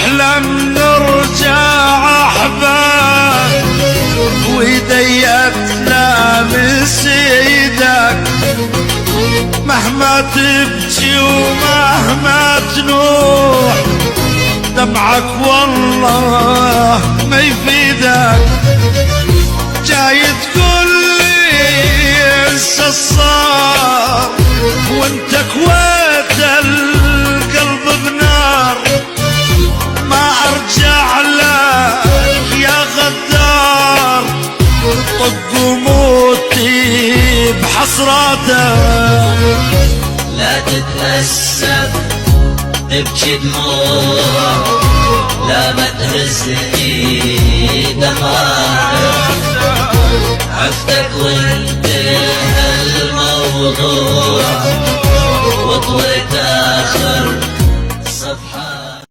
واحلم نرجع احباب، وايديك لامس ايدك مهما تبكي ومهما تنوح، دمعك والله ما يفيدك. جاي تقول لي انسى الصار، وانت كويت القلب بنار، ما ارجع لك يا غدار، طق وموتي بحسراتك. لا تتأسف تبكي دموع، لا ما تهزني دمعك، عفتك وانتهى الموضوع، وطويت آخر صفحة.